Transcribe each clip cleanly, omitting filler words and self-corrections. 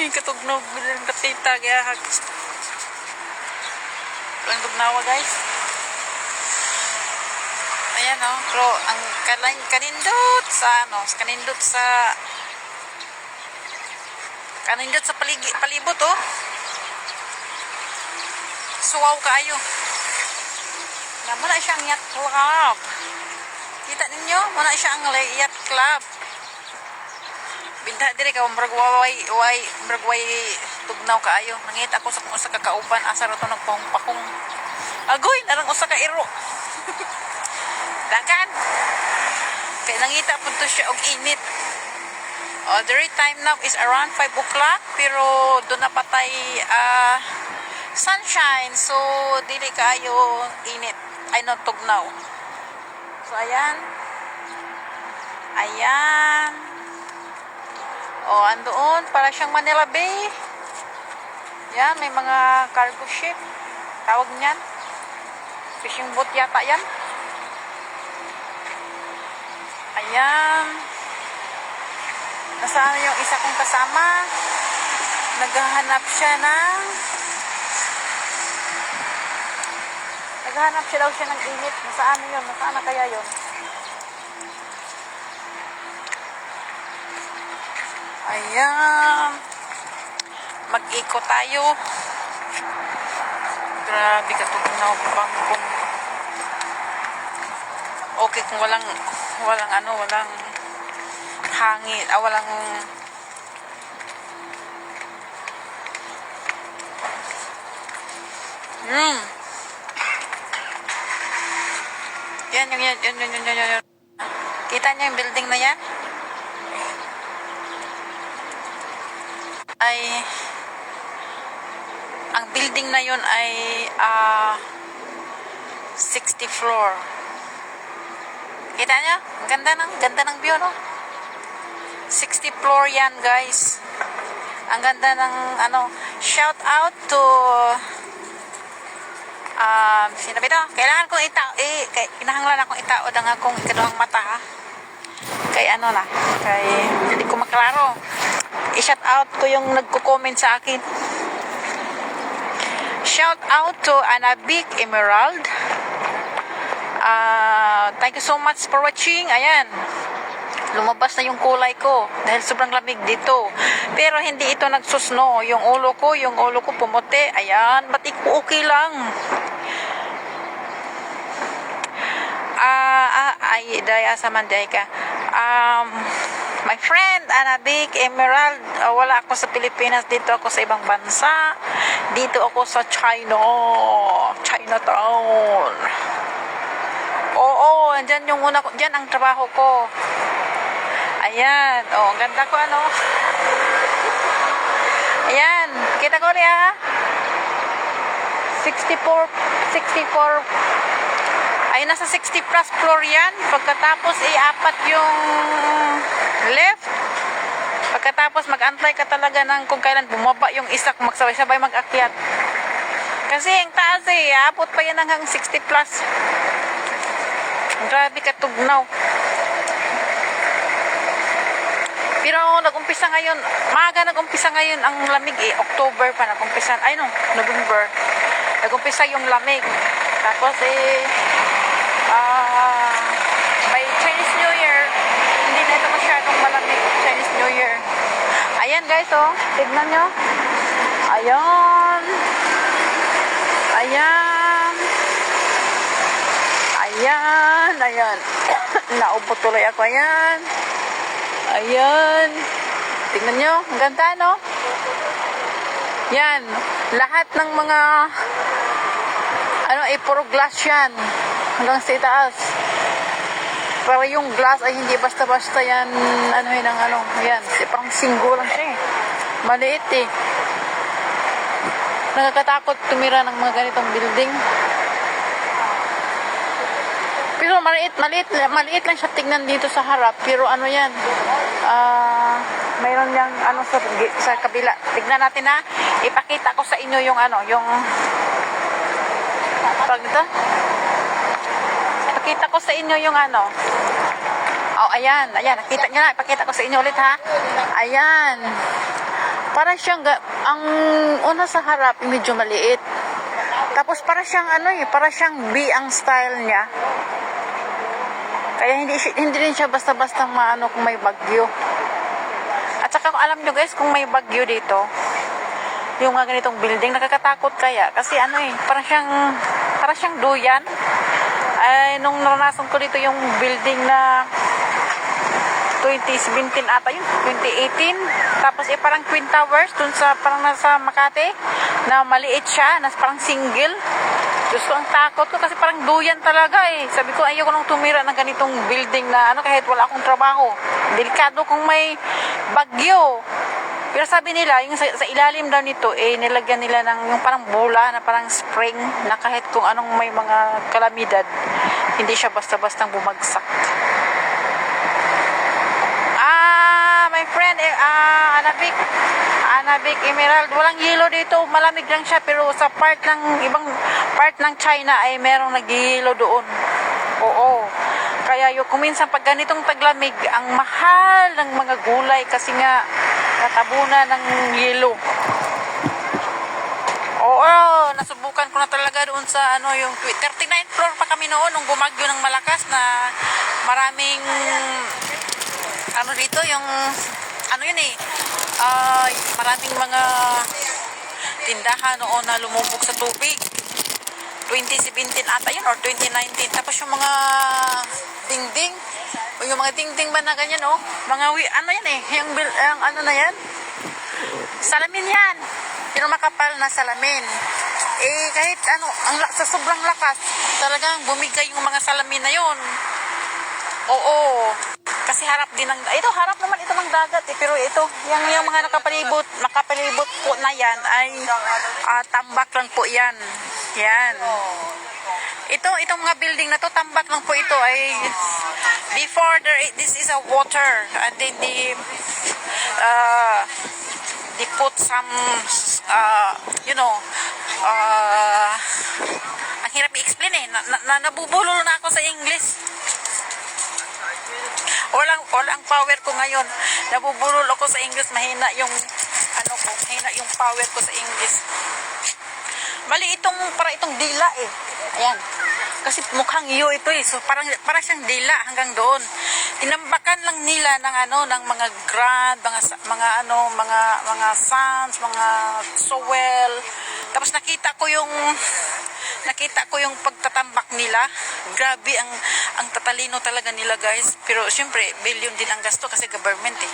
Katugnog bilang katita kaya ang tugnawa guys. Ayan oh, pero ang kanindot sa ano, kanindot sa palibot oh. Suwaw kaayo. Naman na siyang yacht club. Kita ninyo, muna siya ang yacht club. Binta dire ka muragway tugnaw kaayo. Nangita ako sa kung sa kakauban asa ra to nagpahong-pahong. Agoy narang usa ka iro. Dakan. Kaya nangita po to siya og init. The time now is around 5 o'clock pero doon na patay sunshine, so dili kaayo init. Ay no, tugnaw. So ayan. Andoon para siyang Manila Bay. Yan, may mga cargo ship. Tawag niyan. Fishing boat yata yan. Ayan. Nasaan yung isa kong kasama? Naghahanap siya daw siya ng init. Nasaan yun? Nasaan na kaya yun? Ayan. Mag-ikot tayo. Grabe ka tugnaw bangkong. Okay kung walang hangin, walang Yan. Kita niyo yung building na yan? Ang building na yun ay 60 floor. Kita niyo? Ganda ng view, no? 60 floor yan, guys. Ang ganda ng shout out to sino ba ito? Kailangan kong inahanglan akong itaod ang akong ikaduhang mata ha. Kay hindi ko maklaro. I-shout out ko yung nagko-comment sa akin. Shout out to Anabik Emerald. Thank you so much for watching. Ayan. Lumabas na yung kulay ko dahil sobrang lamig dito. Pero hindi ito nagsusno. Yung ulo ko pumuti. Ayan, batik ko okay lang. Daya sa manday ka. My friend, Anabik Emerald. Wala ako sa Pilipinas. Dito ako sa ibang bansa. Dito ako sa Chinatown. Oo, dyan yung una ko. Dyan ang trabaho ko. Ayan. Ang ganda ko Ayan. Kita ko rin 64. Ay, nasa 60 plus floor yan. Pagkatapos, apat yung left. Pagkatapos, mag-antay ka talaga ng kung kailan bumaba yung isa kung magsabay-sabay mag-akyat. Kasi ang taas abot pa yan hanggang 60 plus. Grabe ka tugnaw. Pero nag-umpisa ngayon, maaga nag-umpisa ngayon ang lamig October pa nag-umpisa. November. Nag-umpisa yung lamig. Tapos by Chinese New Year, hindi na ito masyadong malamig. Chinese New Year. Ayan guys, tignan nyo. Ayan. Naubo tuloy ako. Ayan. Tingnan nyo. Ang ganda, no? Yan. Lahat ng mga puro glass yan. Hanggang sa itaas. Pero yung glass ay hindi basta-basta yan. Yan. Parang singgo lang siya Maliit Nakakatakot tumira ng mga ganitong building. Pero maliit lang siya tignan dito sa harap. Pero yan? Mayroon yang sa kabila. Tignan natin ipakita ko sa inyo yung ipakita ko sa inyo yung ayan, nakita nyo na, ipakita ko sa inyo ulit ha. Ayan. Para siyang, ang una sa harap, medyo maliit. Tapos para siyang para siyang B ang style niya. Kaya hindi rin siya basta-basta kung may bagyo. At saka kung alam nyo guys, kung may bagyo dito, yung mga ganitong building, nakakatakot kaya. Kasi para siyang duyan. Ay, nung naranasan ko dito yung building na 2017 ata yun, 2018. Tapos parang Twin Towers, dun sa, parang nasa Makati, na maliit siya, na parang single. Diyos ko, ang takot ko kasi parang duyan talaga eh. Sabi ko, ayoko nang tumira ng ganitong building na kahit wala akong trabaho. Delikado kung may bagyo. Pero sabi nila, yung sa ilalim daw nito, nilagyan nila ng yung parang bola na parang spring na kahit kung anong may mga kalamidad, hindi siya basta-bastang bumagsak. My friend, Anabik Emerald, walang yelo dito, malamig lang siya, pero sa ibang part ng China ay merong nag-yelo doon. Oo. Kaya kung minsan pag ganitong taglamig, ang mahal ng mga gulay kasi nga natabunan ng yelo. Oo, nasubukan ko na talaga doon sa yung 39th floor pa kami noon nung bumagyo ng malakas na maraming dito yung maraming mga tindahan noon na lumubog sa tubig. 2017 ata yun or 2019. Tapos yung mga dingding, yung mga dingding ba na ganyan mga yan yung na yan, salamin yan, yung makapal na salamin. Kahit sa sobrang lakas talagang bumigay yung mga salamin na yun. Oo, kasi harap naman ito ng dagat pero ito, yung mga makapalibot po na yan ay tambak lang po yan. Yan. Itong mga building na to, tambak lang po ito ay before this is a water and then they put some ang hirap i-explain nabubulol na ako sa English. Walang power ko ngayon. Nabubulol ako sa English, mahina yung power ko sa English. Mali itong dila eh. Ayan. Kasi mukhang iyo ito eh. So para siyang dila hanggang doon. Tinambakan lang nila ng mga grand, mga sands, mga sowel. Tapos nakita ko yung pagtatambak nila. Grabe ang tatalino talaga nila guys. Pero syempre billion din ang gasto kasi government eh.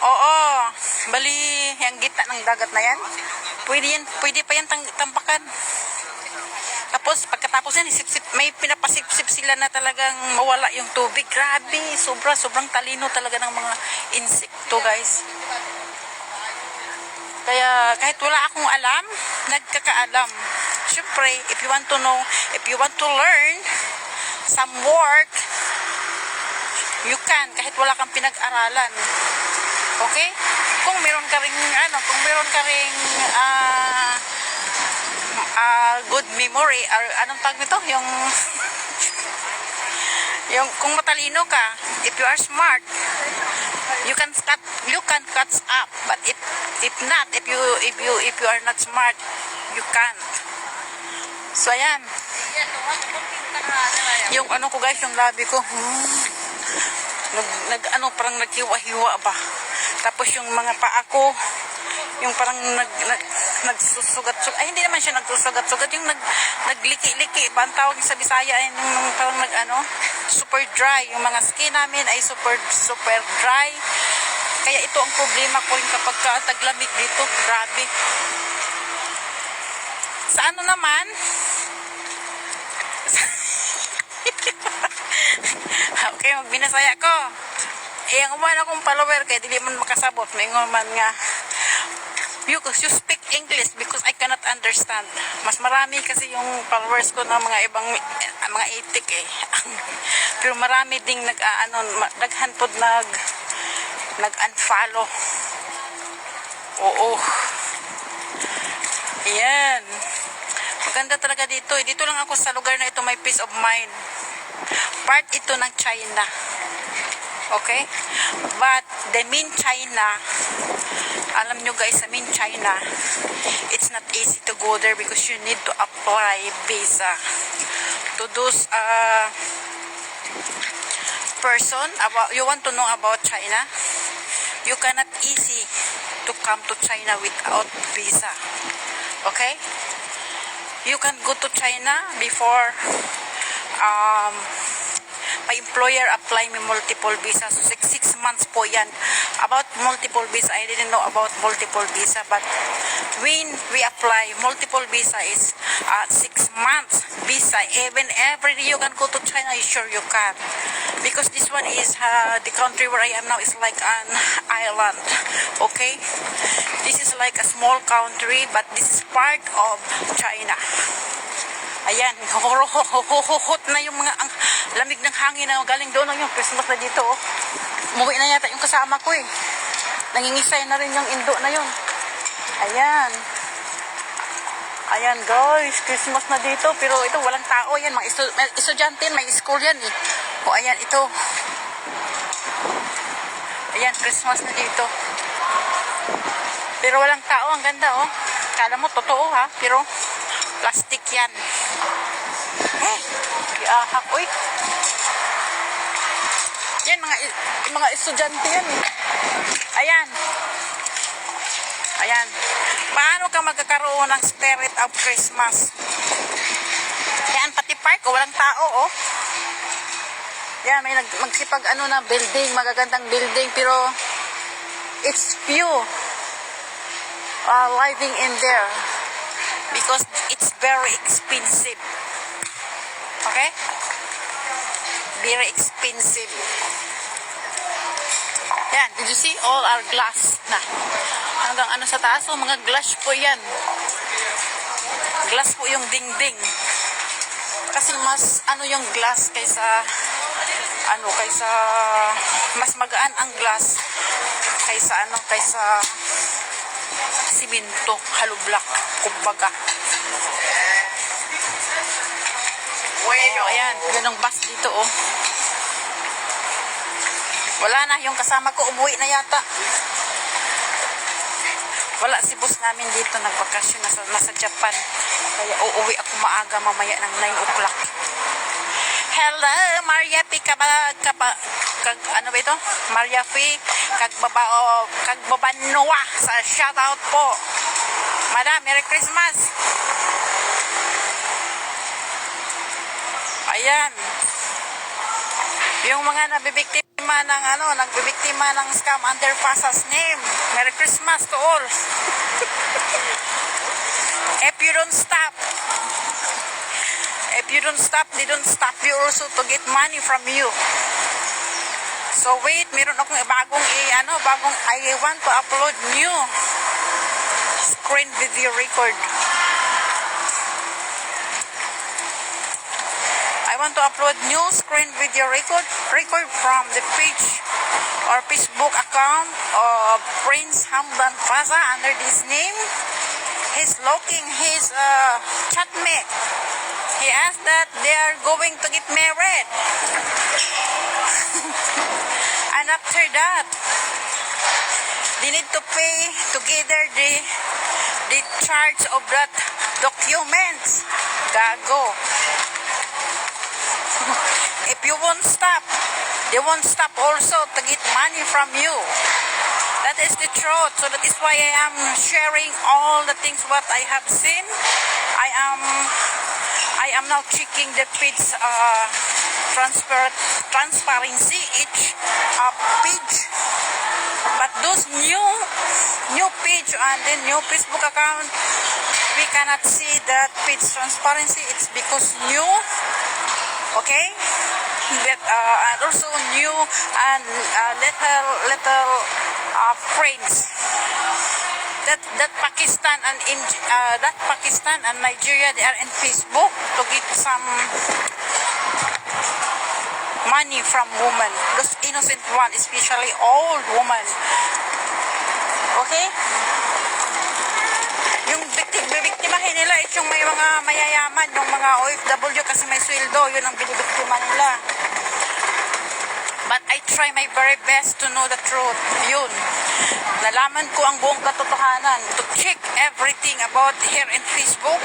Oo, bali yung gitna ng dagat na yan. Pwede pa yan tambakan. Tapos pagkatapos yan, may pinapasipsip sila na talagang mawala yung tubig. Grabe, sobrang talino talaga ng mga insekto guys. Kaya kahit wala akong alam, nagkakaalam. Siyempre, if you want to know, if you want to learn some work, you can, kahit wala kang pinag-aralan. Okay? Kung meron ka ring good memory, or anong tawag nito? Yung kung matalino ka, if you are smart, you can catch up. But if not, if you are not smart, you can't. So ayan. Yung ko guys, yung labi ko, parang naghiwa-hiwa ba. Tapos yung mga paa ko, yung parang nagsusugat-sugat. Ay, hindi naman siya nagsusugat-sugat. Yung nagliki-liki. Ba ang tawag sa Bisaya? Yung parang super dry. Yung mga skin namin ay super dry. Kaya ito ang problema ko yung kapag taglamig dito. Grabe. Sa naman? Okay, magbinasaya ko. Ang uman akong follower kaya dili man makasabot. May man nga you speak English because I cannot understand. Mas marami kasi yung followers ko ng mga ibang mga itik eh. Pero marami ding naghantod nag-unfollow. Oo. Ayan. Maganda talaga dito. Dito lang ako sa lugar na ito, may peace of mind. Part ito ng China. Okay? But the main China, alam nyo guys, sa main China, it's not easy to go there because you need to apply visa to those person about you want to know about China. You cannot easy to come to China without visa. Okay? You can go to China before my employer apply me multiple visa. So 6 months po yan. About multiple visa, I didn't know about multiple visa. But when we apply multiple visa is 6 months visa. Even every day you can go to China, sure you can. Because this one is the country where I am now is like an island. Okay? This is like a small country, but this is part of China. Ayan, huhut na yung mga ang lamig ng hangin na galing doon yung Christmas na dito. Oh. Umuwi na yata yung kasama ko eh. Nangingisay na rin yung indo na yun. Ayan. Ayan guys, Christmas na dito. Pero ito walang tao yan. Mga estudyante, may school yan eh. O ayan, ito. Ayan, Christmas na dito. Pero walang tao, ang ganda oh. Kala mo totoo ha, pero plastic yan. Iahak, uy. Yan, mga estudyante yan. Ayan. Ayan. Paano ka magkakaroon ng spirit of Christmas? Yan, pati park, walang tao, oh. Yan, may magsipag na building, magagandang building, pero it's few living in there. Because it's very expensive. Okay? Very expensive. Yan, did you see? All are glass na. Hanggang sa taas, oh, mga glass po yan. Glass po yung dingding. Kasi mas yung glass kaysa mas magaan ang glass kaysa simento, hollow block, kumbaga. Oh, ayan, ganong bus dito, oh. Wala na, yung kasama ko, umuwi na yata. Wala si boss namin dito, nagbakasyon, nasa Japan. Kaya uuwi ako maaga mamaya ng 9 o'clock. Hello, Maria P. Ano ba ito? Maria P. Kagbabanua sa shoutout po. Madam, Merry Christmas. Ayan. Yung mga nabibiktima ng scam under Pasa's name. Merry Christmas to all. If you don't stop, they don't stop you also to get money from you. So wait, meron akong bagong I want to upload new screen video record. I want to upload new screen video record from the page or Facebook account of Prince Hamdan Faza under this name. He's looking his chatmate. He asked that they are going to get married. And after that, they need to pay together the charge of that documents. Gago. If you won't stop, they won't stop also to get money from you. That is the truth. So that is why I am sharing all the things what I have seen. I am now checking the page transparency each page. But those new page and then new Facebook account, we cannot see that page transparency. It's because new. Okay, but and also new and little friends that Pakistan and Nigeria, they are in Facebook to get some money from women, those innocent one, especially old women. Okay, yung bibiktimahin nila is yung may mga mayayaman, yung mga OFW kasi may sweldo, yun ang binibiktima nila. But I try my very best to know the truth. Yun. Nalaman ko ang buong katotohanan. To check everything about here in Facebook.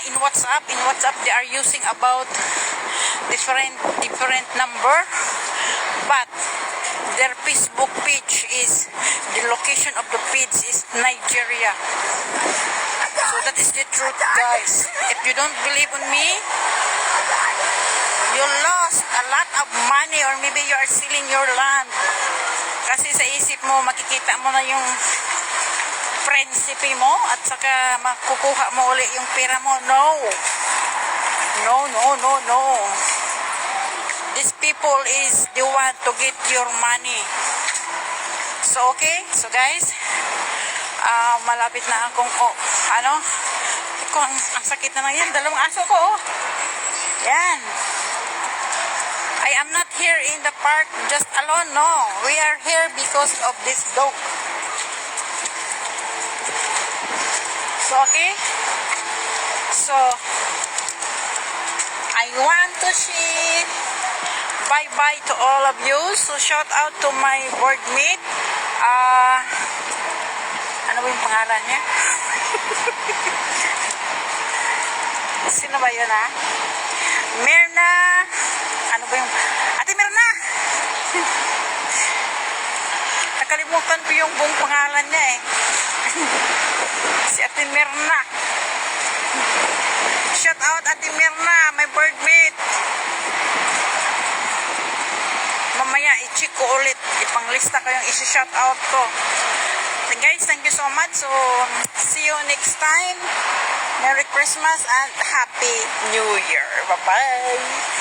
In WhatsApp. In WhatsApp, they are using about different number. But their Facebook page is, the location of the page is Nigeria. So that is the truth, guys. If you don't believe in me, you lost a lot of money or maybe you are selling your land. Kasi sa isip mo, makikita mo na yung prinsipe mo at saka makukuha mo uli yung pera mo. No. No, no, no, no. These people is the one to get your money. So, okay. So, guys, malapit na akong, ang sakit na lang yan. Dalawang aso ko, Yan. I am not here in the park just alone, no. We are here because of this dog. So, okay. So, I want to say bye-bye to all of you. So, shout out to my board mate. Ano ba yung pangalan niya? Sino ba yun, Mirna. Ano ba yung... Ate Mirna! Nakalimutan ko yung buong pangalan niya, Si Ate Mirna. Shout out Ate Mirna, my bird mate. Mamaya, i-check ko ulit. Ipanglista ko yung isi-shout out ko. So guys, thank you so much. So, see you next time. Merry Christmas and Happy New Year. Bye-bye.